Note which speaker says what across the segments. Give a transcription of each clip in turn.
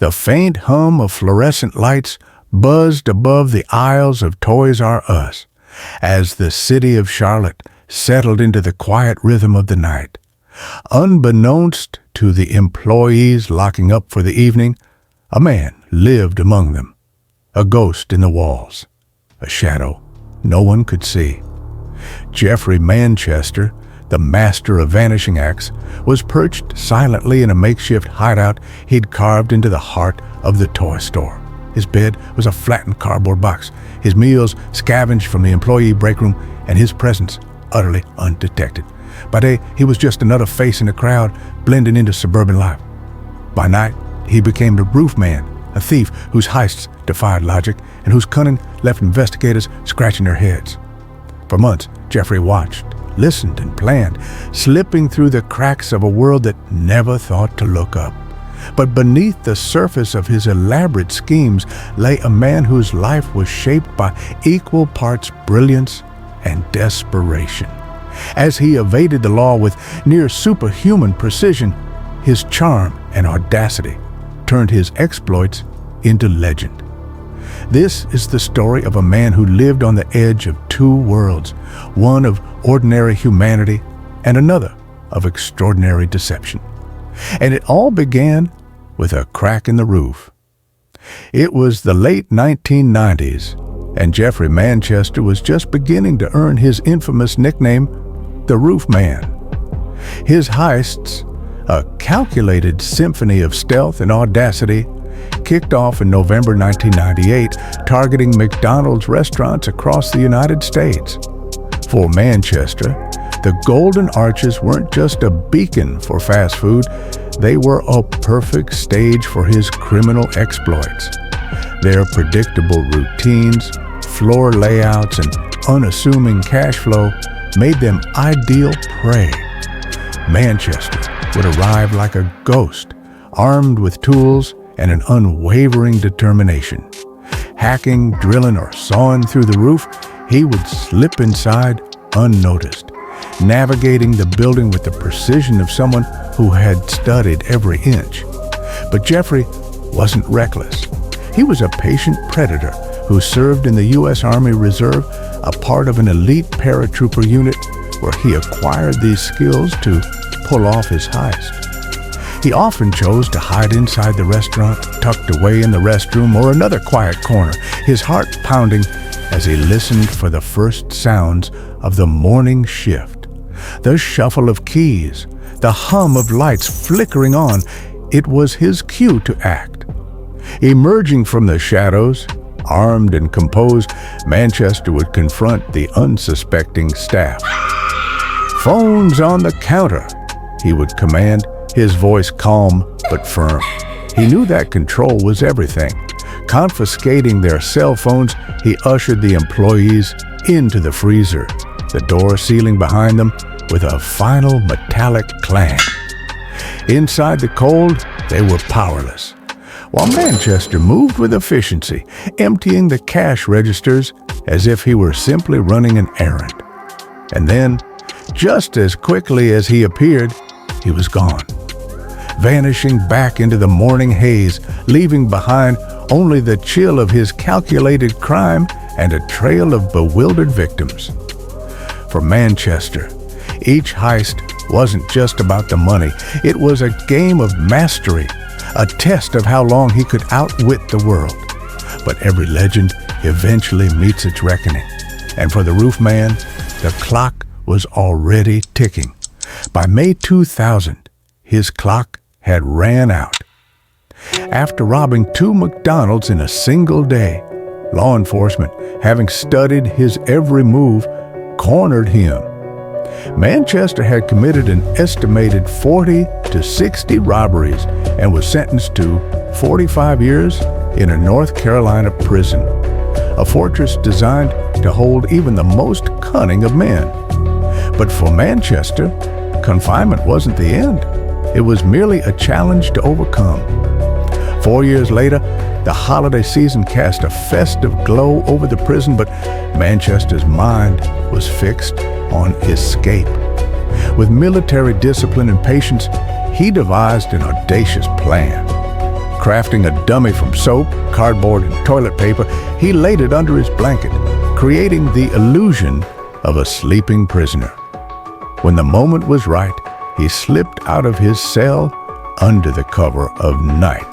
Speaker 1: The faint hum of fluorescent lights buzzed above the aisles of Toys R Us as the city of Charlotte settled into the quiet rhythm of the night. Unbeknownst to the employees locking up for the evening, a man lived among them, a ghost in the walls, a shadow no one could see. Jeffrey Manchester, the master of vanishing acts, was perched silently in a makeshift hideout he'd carved into the heart of the toy store. His bed was a flattened cardboard box, his meals scavenged from the employee break room, and his presence utterly undetected. By day, he was just another face in the crowd, blending into suburban life. By night, he became the Roofman, a thief whose heists defied logic and whose cunning left investigators scratching their heads. For months, Jeffrey watched, listened, and planned, slipping through the cracks of a world that never thought to look up. But beneath the surface of his elaborate schemes lay a man whose life was shaped by equal parts brilliance and desperation. As he evaded the law with near superhuman precision, his charm and audacity turned his exploits into legend. This is the story of a man who lived on the edge of two worlds, one of ordinary humanity and another of extraordinary deception. And it all began with a crack in the roof. It was the late 1990s, and Jeffrey Manchester was just beginning to earn his infamous nickname, the Roofman. His heists, a calculated symphony of stealth and audacity, kicked off in November 1998, targeting McDonald's restaurants across the United States. For Manchester, the Golden Arches weren't just a beacon for fast food, they were a perfect stage for his criminal exploits. Their predictable routines, floor layouts, and unassuming cash flow made them ideal prey. Manchester would arrive like a ghost, armed with tools and an unwavering determination. Hacking, drilling, or sawing through the roof, he would slip inside unnoticed, navigating the building with the precision of someone who had studied every inch. But Jeffrey wasn't reckless. He was a patient predator who served in the U.S. Army Reserve, a part of an elite paratrooper unit where he acquired these skills to pull off his heist. He often chose to hide inside the restaurant, tucked away in the restroom or another quiet corner, his heart pounding as he listened for the first sounds of the morning shift. The shuffle of keys, the hum of lights flickering on, it was his cue to act. Emerging from the shadows, armed and composed, Manchester would confront the unsuspecting staff. "Phones on the counter," he would command, his voice calm but firm. He knew that control was everything. Confiscating their cell phones, he ushered the employees into the freezer, the door sealing behind them with a final metallic clang. Inside the cold, they were powerless, while Manchester moved with efficiency, emptying the cash registers as if he were simply running an errand. And then, just as quickly as he appeared, he was gone, vanishing back into the morning haze, leaving behind only the chill of his calculated crime and a trail of bewildered victims. For Manchester, each heist wasn't just about the money. It was a game of mastery, a test of how long he could outwit the world. But every legend eventually meets its reckoning. And for the Roofman, the clock was already ticking. By May 2000, his clock had ran out. After robbing 2 McDonald's in a single day, law enforcement, having studied his every move, cornered him. Manchester had committed an estimated 40 to 60 robberies and was sentenced to 45 years in a North Carolina prison, a fortress designed to hold even the most cunning of men. But for Manchester, confinement wasn't the end. It was merely a challenge to overcome. 4 years later, the holiday season cast a festive glow over the prison, but Manchester's mind was fixed on escape. With military discipline and patience, he devised an audacious plan. Crafting a dummy from soap, cardboard, and toilet paper, he laid it under his blanket, creating the illusion of a sleeping prisoner. When the moment was right, he slipped out of his cell under the cover of night.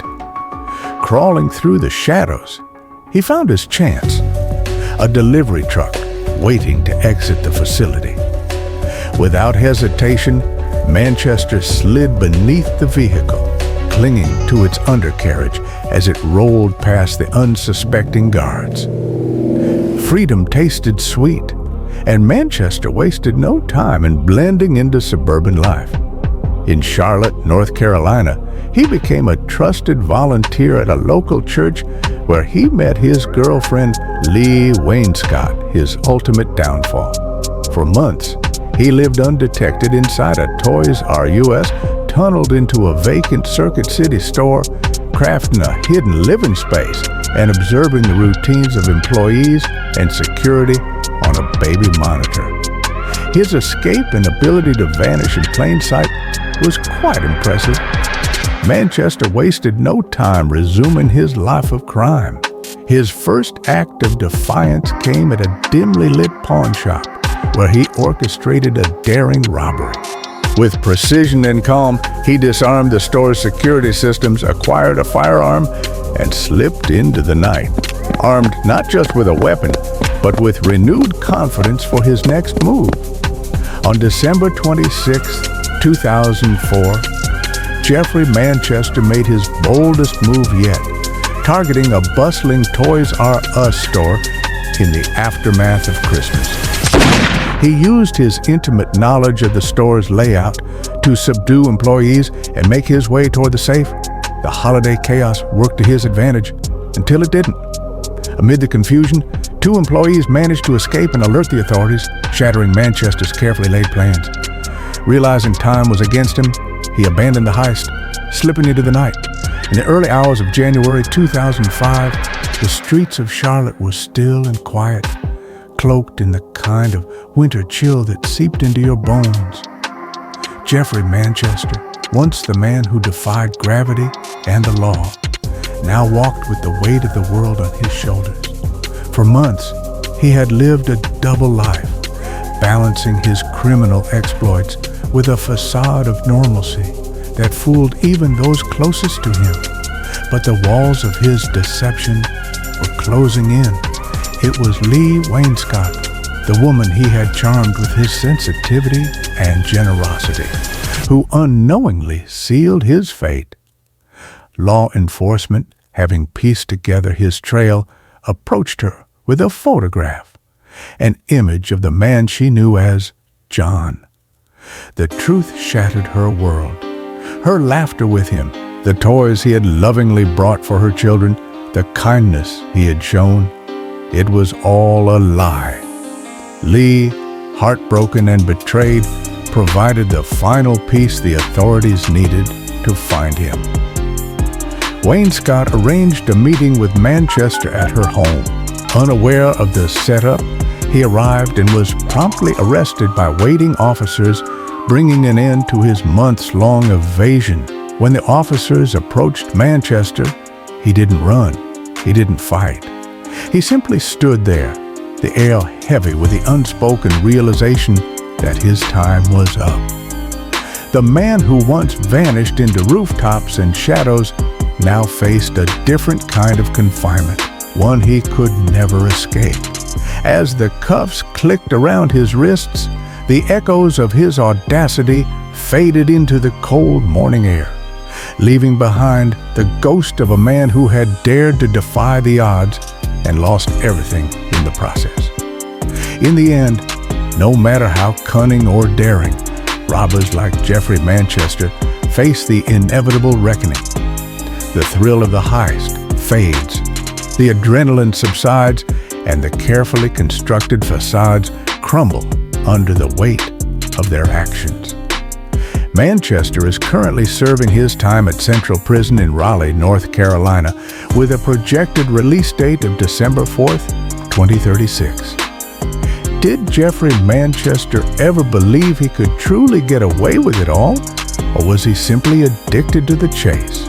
Speaker 1: Crawling through the shadows, he found his chance, a delivery truck waiting to exit the facility. Without hesitation, Manchester slid beneath the vehicle, clinging to its undercarriage as it rolled past the unsuspecting guards. Freedom tasted sweet, and Manchester wasted no time in blending into suburban life. In Charlotte, North Carolina, he became a trusted volunteer at a local church where he met his girlfriend, Lee Wainscott, his ultimate downfall. For months, he lived undetected inside a Toys R Us, tunneled into a vacant Circuit City store, crafting a hidden living space and observing the routines of employees and security on a baby monitor. His escape and ability to vanish in plain sight was quite impressive. Manchester wasted no time resuming his life of crime. His first act of defiance came at a dimly lit pawn shop, where he orchestrated a daring robbery. With precision and calm, he disarmed the store's security systems, acquired a firearm, and slipped into the night, armed not just with a weapon, but with renewed confidence for his next move. On December 26, 2004, Jeffrey Manchester made his boldest move yet, targeting a bustling Toys R Us store in the aftermath of Christmas. He used his intimate knowledge of the store's layout to subdue employees and make his way toward the safe. The holiday chaos worked to his advantage until it didn't. Amid the confusion, 2 employees managed to escape and alert the authorities, shattering Manchester's carefully laid plans. Realizing time was against him, he abandoned the heist, slipping into the night. In the early hours of January 2005, the streets of Charlotte were still and quiet, cloaked in the kind of winter chill that seeped into your bones. Jeffrey Manchester, once the man who defied gravity and the law, now walked with the weight of the world on his shoulders. For months, he had lived a double life, balancing his criminal exploits with a facade of normalcy that fooled even those closest to him. But the walls of his deception were closing in. It was Lee Wainscott, the woman he had charmed with his sensitivity and generosity, who unknowingly sealed his fate. Law enforcement, having pieced together his trail, approached her with a photograph, an image of the man she knew as John. The truth shattered her world. Her laughter with him, the toys he had lovingly brought for her children, the kindness he had shown, it was all a lie. Lee, heartbroken and betrayed, provided the final piece the authorities needed to find him. Wainscott arranged a meeting with Manchester at her home. Unaware of the setup, he arrived and was promptly arrested by waiting officers, bringing an end to his months-long evasion. When the officers approached Manchester, he didn't run, he didn't fight. He simply stood there, the air heavy with the unspoken realization that his time was up. The man who once vanished into rooftops and shadows now faced a different kind of confinement, one he could never escape. As the cuffs clicked around his wrists, the echoes of his audacity faded into the cold morning air, leaving behind the ghost of a man who had dared to defy the odds and lost everything in the process. In the end, no matter how cunning or daring, robbers like Jeffrey Manchester face the inevitable reckoning. The thrill of the heist fades, the adrenaline subsides, and the carefully constructed facades crumble under the weight of their actions. Manchester is currently serving his time at Central Prison in Raleigh, North Carolina, with a projected release date of December 4th, 2036. Did Jeffrey Manchester ever believe he could truly get away with it all, or was he simply addicted to the chase?